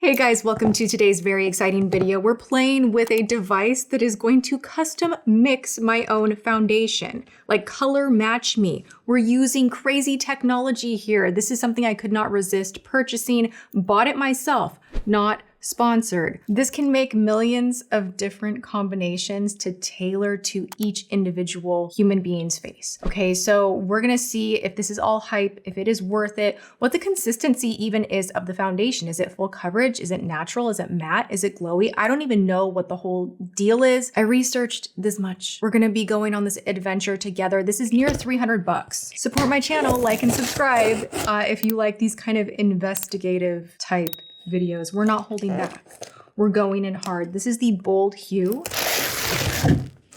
Hey guys, welcome to today's very exciting video. We're playing with a device that is going to custom mix my own foundation, like color match me. We're using crazy technology here. This is something I could not resist purchasing, bought it myself, not sponsored. This can make millions of different combinations to tailor to each individual human being's face. Okay, so we're gonna see if this is all hype, if it is worth it, what the consistency even is of the foundation. Is it full coverage? Is it natural? Is it matte? Is it glowy? I don't even know what the whole deal is. I researched this much. We're gonna be going on this adventure together. This is near 300 bucks. Support my channel, like and subscribe if you like these kind of investigative type videos. We're not holding back. We're going in hard. This is the BoldHue.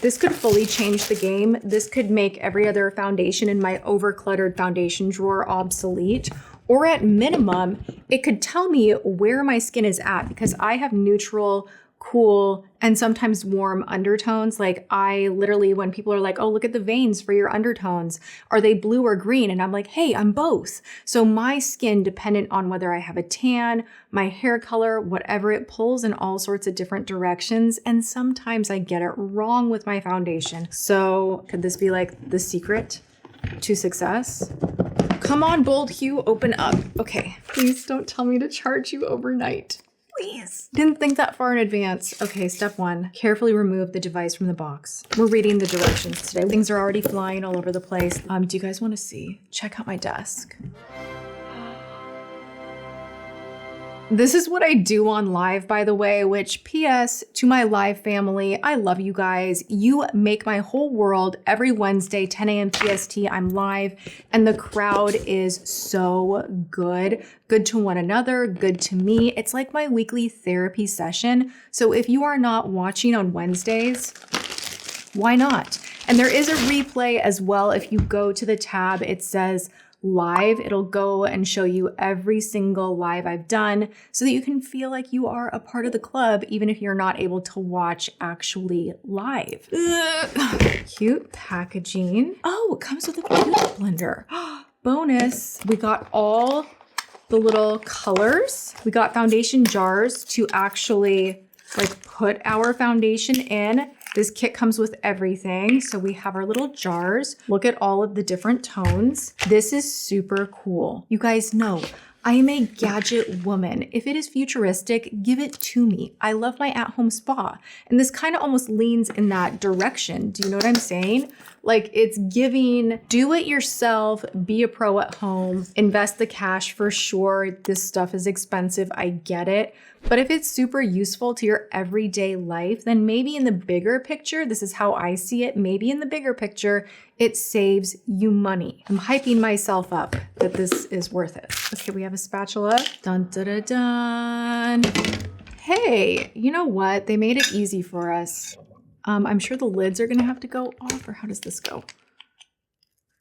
This could fully change the game. This could make every other foundation in my over-cluttered foundation drawer obsolete. Or at minimum, it could tell me where my skin is at because I have neutral, cool, and sometimes warm undertones. Like I literally, when people are like, oh, look at the veins for your undertones. Are they blue or green? And I'm like, hey, I'm both. So my skin, dependent on whether I have a tan, my hair color, whatever, it pulls in all sorts of different directions. And sometimes I get it wrong with my foundation. So could this be like the secret to success? Come on, BoldHue, open up. Okay, please don't tell me to charge you overnight. Please. Didn't think that far in advance. Okay, step one, carefully remove the device from the box. We're reading the directions today. Things are already flying all over the place. Do you guys want to see? Check out my desk. This is what I do on live, by the way, which PS to my live family, I love you guys. You make my whole world. Every Wednesday, 10 a.m. PST, I'm live and the crowd is so good. Good to one another, good to me. It's like my weekly therapy session. So if you are not watching on Wednesdays, why not? And there is a replay as well. If you go to the tab, it says live, it'll go and show you every single live I've done so that you can feel like you are a part of the club, even if you're not able to watch actually live. Cute packaging. Oh, it comes with a beauty blender. Bonus, we got all the little colors. We got foundation jars to actually like put our foundation in. This kit comes with everything. So we have our little jars. Look at all of the different tones. This is super cool. You guys know I am a gadget woman. If it is futuristic, give it to me. I love my at-home spa. And this kind of almost leans in that direction. Do you know what I'm saying? Like it's giving, do it yourself, be a pro at home, invest the cash for sure. This stuff is expensive, I get it. But if it's super useful to your everyday life, then maybe in the bigger picture, this is how I see it, maybe in the bigger picture, it saves you money. I'm hyping myself up that this is worth it. Okay, we have a spatula. Dun, dun, dun, dun. Hey, you know what? They made it easy for us. I'm sure the lids are gonna have to go off, or how does this go?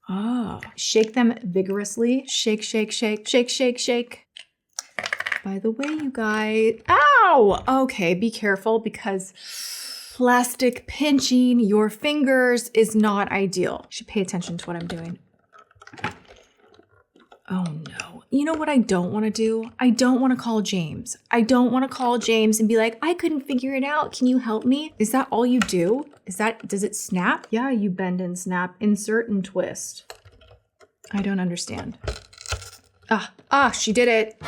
Ah, shake them vigorously. Shake, shake, shake, shake, shake, shake. By the way, you guys, ow! Okay, be careful because plastic pinching your fingers is not ideal. You should pay attention to what I'm doing. Oh no. You know what I don't want to do? I don't want to call James. I don't want to call James and be like, I couldn't figure it out. Can you help me? Is that all you do? Does it snap? Yeah, you bend and snap, insert and twist. I don't understand. She did it.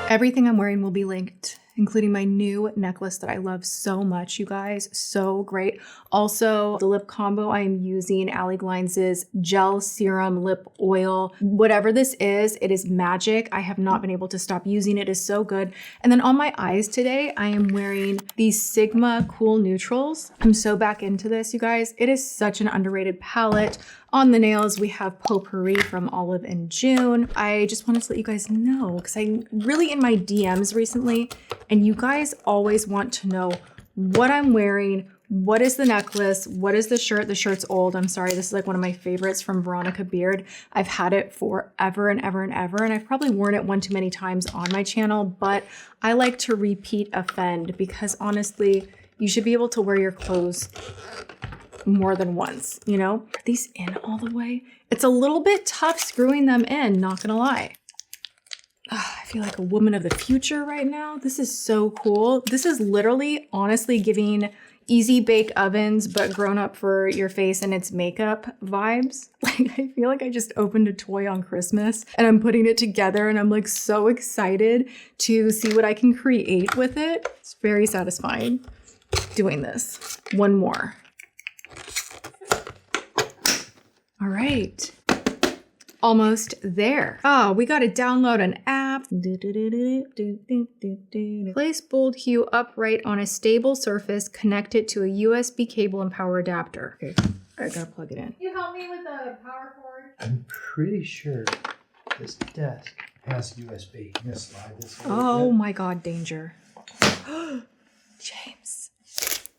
Everything I'm wearing will be linked, including my new necklace that I love so much, you guys. So great. Also, the lip combo I am using, Ally Glines' gel serum lip oil. Whatever this is, it is magic. I have not been able to stop using it. It is so good. And then on my eyes today, I am wearing these Sigma Cool Neutrals. I'm so back into this, you guys. It is such an underrated palette. On the nails, we have Potpouri from Olive and June. I just wanted to let you guys know because I'm really in my DMs recently and you guys always want to know what I'm wearing, what is the necklace, what is the shirt? The shirt's old, I'm sorry. This is like one of my favorites from Veronica Beard. I've had it forever and ever and ever, and I've probably worn it one too many times on my channel, but I like to repeat offend because honestly, you should be able to wear your clothes more than once, you know? Are these in all the way? It's a little bit tough screwing them in, not gonna lie. I feel like a woman of the future right now. This is so cool. This is literally, honestly, giving easy bake ovens, but grown up for your face and its makeup vibes. Like, I feel like I just opened a toy on Christmas and I'm putting it together and I'm like so excited to see what I can create with it. It's very satisfying doing this. One more. All right. Almost there. Oh, we got to download an app. Place BoldHue upright on a stable surface, connect it to a USB cable and power adapter. Okay, I gotta plug it in. Can you help me with the power cord? I'm pretty sure this desk has USB. I'm gonna slide this a little Oh bit. my God, danger. James.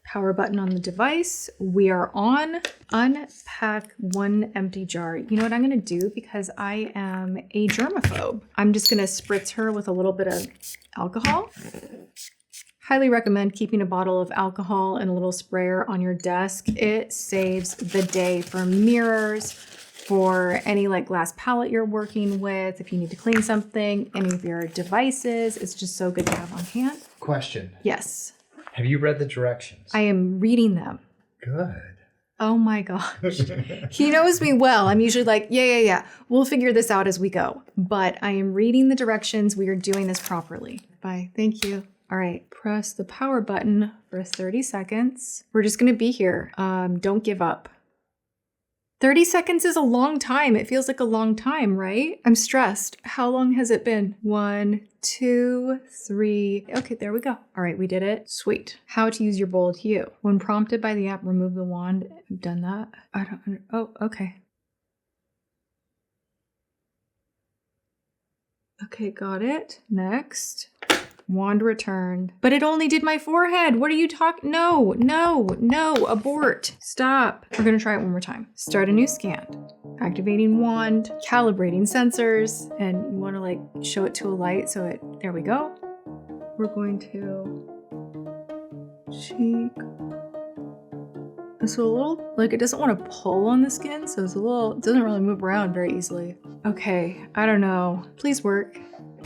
Power button on the device. We are on. Unpack one empty jar. You know what I'm gonna do, because I am a germaphobe? I'm just gonna spritz her with a little bit of alcohol. Highly recommend keeping a bottle of alcohol and a little sprayer on your desk. It saves the day for mirrors, for any like glass palette you're working with, if you need to clean something, any of your devices. It's just so good to have on hand. Question. Yes. Have you read the directions? I am reading them. Good. Oh my gosh. He knows me well. I'm usually like, yeah. We'll figure this out as we go. But I am reading the directions. We are doing this properly. Bye. Thank you. All right. Press the power button for 30 seconds. We're just going to be here. Don't give up. 30 seconds is a long time. It feels like a long time, right? I'm stressed. How long has it been? 1, 2, 3. Okay, there we go. All right, we did it. Sweet. How to use your BoldHue. When prompted by the app, remove the wand. I've done that. Oh, okay. Okay, got it. Next. Wand returned. But it only did my forehead. What are you talking? No, abort. Stop. We're gonna try it one more time. Start a new scan. Activating wand, calibrating sensors, and you wanna like show it to a light so there we go. We're going to cheek. It's a little, like it doesn't want to pull on the skin, so it doesn't really move around very easily. Okay, I don't know. Please work.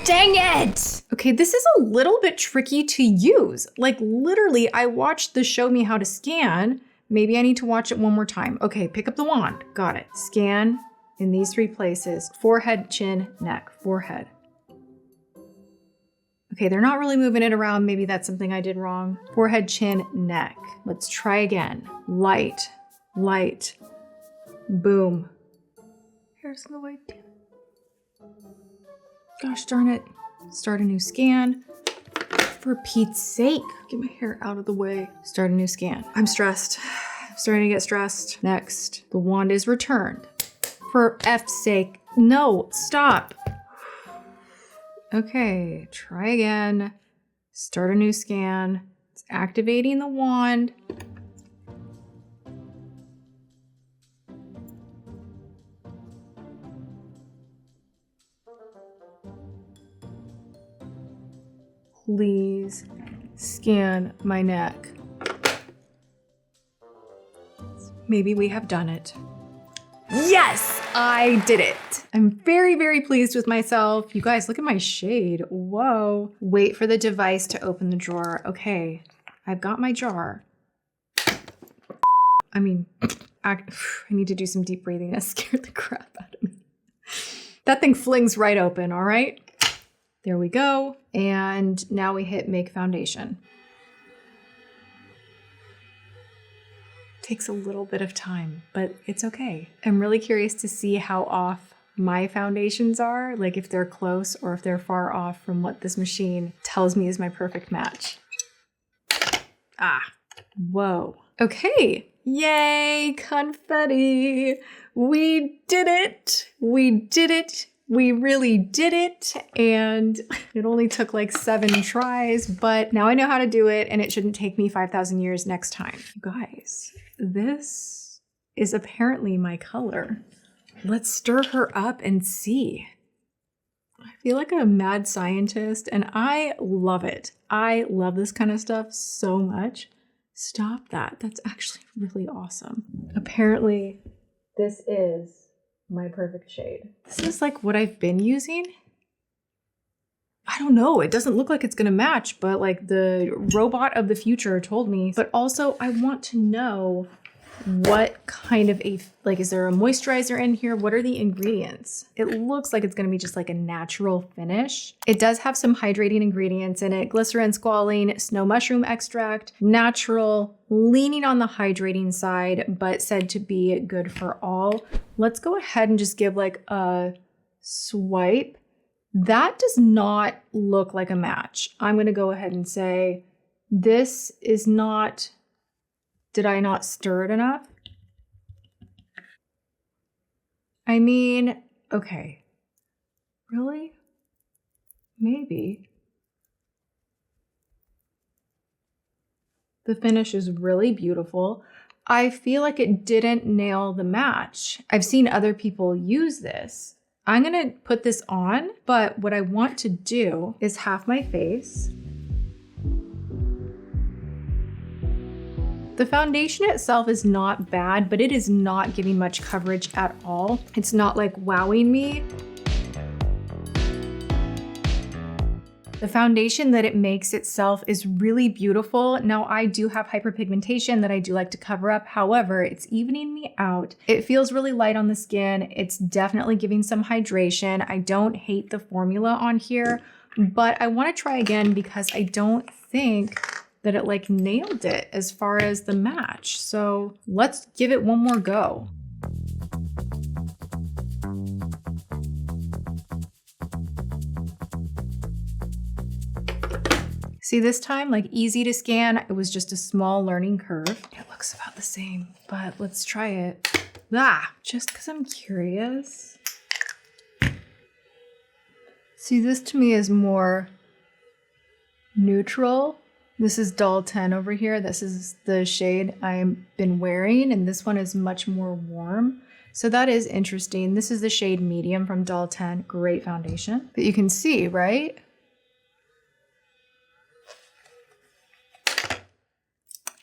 Dang it! Okay, this is a little bit tricky to use. Like literally, I watched the show me how to scan. Maybe I need to watch it one more time. Okay, pick up the wand. Got it. Scan in these 3 places. Forehead, chin, neck. Forehead. Okay, they're not really moving it around. Maybe that's something I did wrong. Forehead, chin, neck. Let's try again. Light, light, boom. Here's the light. Gosh darn it. Start a new scan. For Pete's sake, get my hair out of the way. Start a new scan. I'm stressed. I'm starting to get stressed. Next, the wand is returned. For F's sake, no, stop. Okay, try again. Start a new scan. It's activating the wand. Please scan my neck. Maybe we have done it. Yes, I did it. I'm very, very pleased with myself. You guys, look at my shade. Whoa. Wait for the device to open the drawer. Okay, I've got my jar. I mean, I need to do some deep breathing. That scared the crap out of me. That thing flings right open, all right? There we go. And now we hit make foundation. Takes a little bit of time, but it's okay. I'm really curious to see how off my foundations are, like if they're close or if they're far off from what this machine tells me is my perfect match. Ah, whoa. Okay, yay, confetti. We did it. We did it. We really did it, and it only took like 7 tries, but now I know how to do it, and it shouldn't take me 5,000 years next time. You guys, this is apparently my color. Let's stir her up and see. I feel like a mad scientist, and I love it. I love this kind of stuff so much. Stop that. That's actually really awesome. Apparently, this is my perfect shade. This is like what I've been using. I don't know. It doesn't look like it's gonna match, but like the robot of the future told me. But also I want to know what kind of like, is there a moisturizer in here? What are the ingredients? It looks like it's gonna be just like a natural finish. It does have some hydrating ingredients in it: glycerin, squalene, snow mushroom extract, natural, leaning on the hydrating side, but said to be good for all. Let's go ahead and just give like a swipe. That does not look like a match. I'm gonna go ahead and say this is not. Did I not stir it enough? I mean, okay. Really? Maybe. The finish is really beautiful. I feel like it didn't nail the match. I've seen other people use this. I'm gonna put this on, but what I want to do is half my face. The foundation itself is not bad, but it is not giving much coverage at all. It's not like wowing me. The foundation that it makes itself is really beautiful. Now, I do have hyperpigmentation that I do like to cover up. However, it's evening me out. It feels really light on the skin. It's definitely giving some hydration. I don't hate the formula on here, but I want to try again because I don't think that it like nailed it as far as the match. So let's give it one more go. See, this time, like, easy to scan. It was just a small learning curve. It looks about the same, but let's try it. Just because I'm curious. See, this to me is more neutral. This is Doll 10 over here. This is the shade I've been wearing, and this one is much more warm. So that is interesting. This is the shade Medium from Doll 10. Great foundation. But you can see, right?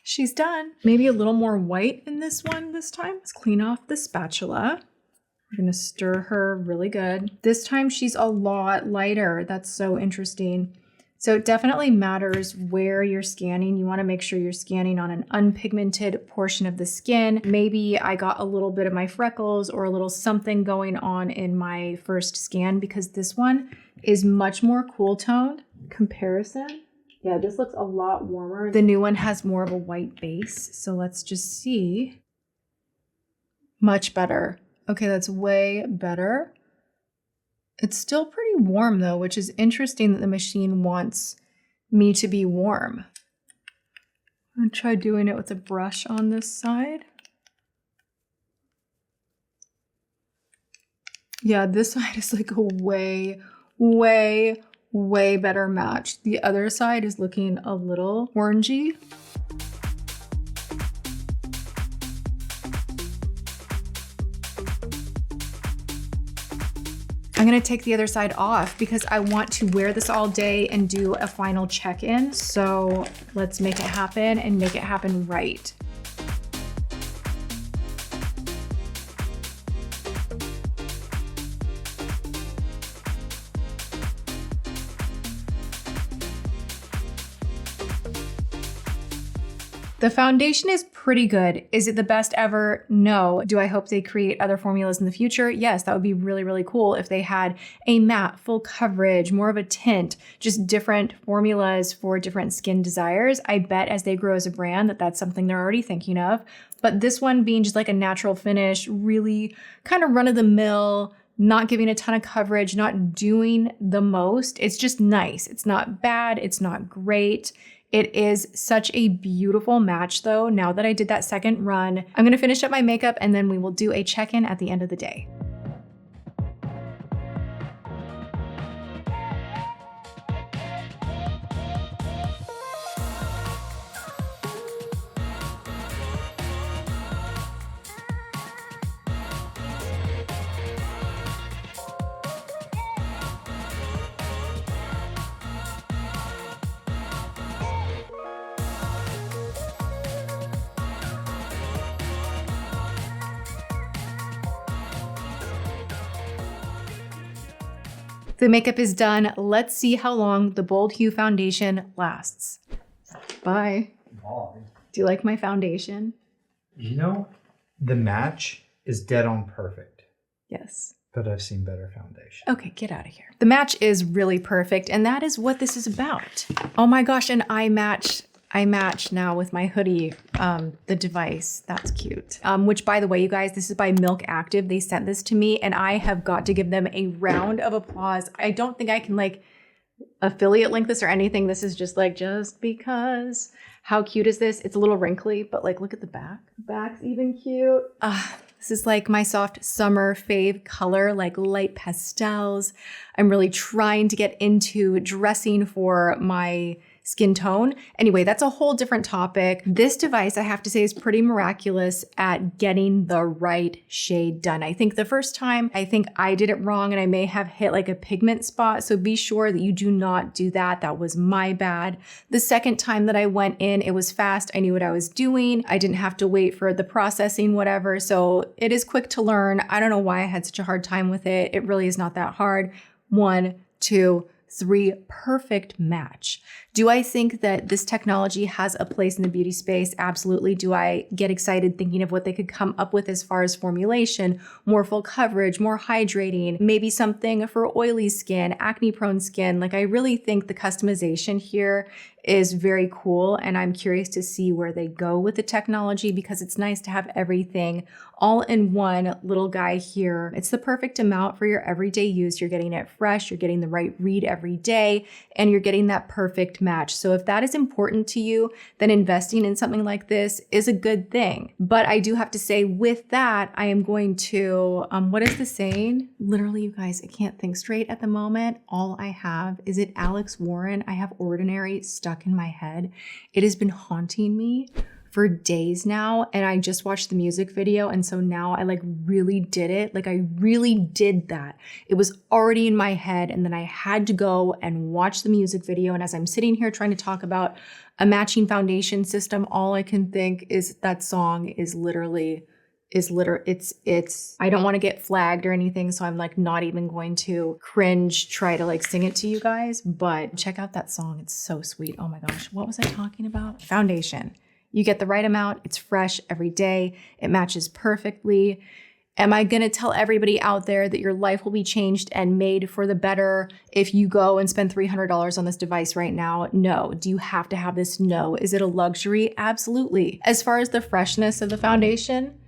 She's done. Maybe a little more white in this one this time. Let's clean off the spatula. We're gonna stir her really good. This time she's a lot lighter. That's so interesting. So it definitely matters where you're scanning. You wanna make sure you're scanning on an unpigmented portion of the skin. Maybe I got a little bit of my freckles or a little something going on in my first scan, because this one is much more cool toned comparison. Yeah, this looks a lot warmer. The new one has more of a white base. So let's just see. Much better. Okay, that's way better. It's still pretty warm though, which is interesting that the machine wants me to be warm. I'm gonna try doing it with a brush on this side. Yeah, this side is like a way better match. The other side is looking a little orangey. I'm gonna take the other side off because I want to wear this all day and do a final check-in. So let's make it happen and make it happen right. The foundation is pretty good. Is it the best ever? No. Do I hope they create other formulas in the future? Yes, that would be really, really cool if they had a matte, full coverage, more of a tint, just different formulas for different skin desires. I bet as they grow as a brand that that's something they're already thinking of. But this one being just like a natural finish, really kind of run-of-the-mill, not giving a ton of coverage, not doing the most. It's just nice. It's not bad. It's not great. It is such a beautiful match though. Now that I did that second run, I'm gonna finish up my makeup and then we will do a check-in at the end of the day. The makeup is done. Let's see how long the BoldHue foundation lasts. Bye. Bye. Do you like my foundation? You know, the match is dead on perfect. Yes. But I've seen better foundation. Okay, get out of here. The match is really perfect, and that is what this is about. Oh my gosh, and I match now with my hoodie, the device. That's cute. Which, by the way, you guys, this is by Milk Active. They sent this to me, and I have got to give them a round of applause. I don't think I can like affiliate link this or anything. This is just like, just because. How cute is this? It's a little wrinkly, but like, look at the back. The back's even cute. This is like my soft summer fave color, like light pastels. I'm really trying to get into dressing for my skin tone. Anyway, that's a whole different topic. This device, I have to say, is pretty miraculous at getting the right shade done. I think the first time, I think I did it wrong and I may have hit like a pigment spot. So be sure that you do not do that. That was my bad. The second time that I went in, it was fast. I knew what I was doing. I didn't have to wait for the processing, whatever. So it is quick to learn. I don't know why I had such a hard time with it. It really is not that hard. 1, 2, 3, perfect match. Do I think that this technology has a place in the beauty space? Absolutely. Do I get excited thinking of what they could come up with as far as formulation, more full coverage, more hydrating, maybe something for oily skin, acne prone skin? Like, I really think the customization here is very cool, and I'm curious to see where they go with the technology, because it's nice to have everything all in one little guy here. It's the perfect amount for your everyday use. You're getting it fresh, you're getting the right read every day, and you're getting that perfect match. So if that is important to you, then investing in something like this is a good thing. But I do have to say, with that, I am going to, what is the saying? Literally, you guys, I can't think straight at the moment. All I have, is it Alex Warren? I have Ordinary stuck in my head. It has been haunting me for days now, and I just watched the music video, and so now I like really did it. Like, I really did that. It was already in my head, and then I had to go and watch the music video, and as I'm sitting here trying to talk about a matching foundation system, all I can think is that song is literally I don't want to get flagged or anything, so I'm like not even going to try to like sing it to you guys, but check out that song. It's so sweet. Oh my gosh, what was I talking about? Foundation. You get the right amount. It's fresh every day. It matches perfectly. Am I going to tell everybody out there that your life will be changed and made for the better if you go and spend $300 on this device right now? No. Do you have to have this? No. Is it a luxury? Absolutely. As far as the freshness of the foundation,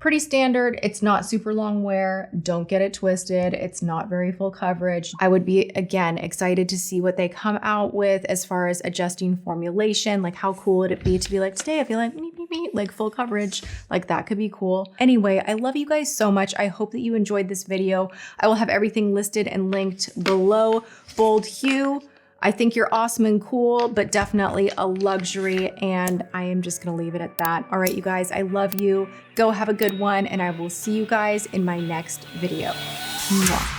pretty standard. It's not super long wear. Don't get it twisted. It's not very full coverage. I would be, again, excited to see what they come out with as far as adjusting formulation. Like, how cool would it be to be like, today I feel like full coverage. Like, that could be cool. Anyway, I love you guys so much. I hope that you enjoyed this video. I will have everything listed and linked below. BoldHue, I think you're awesome and cool, but definitely a luxury, and I am just gonna leave it at that. All right, you guys, I love you. Go have a good one, and I will see you guys in my next video. Mwah.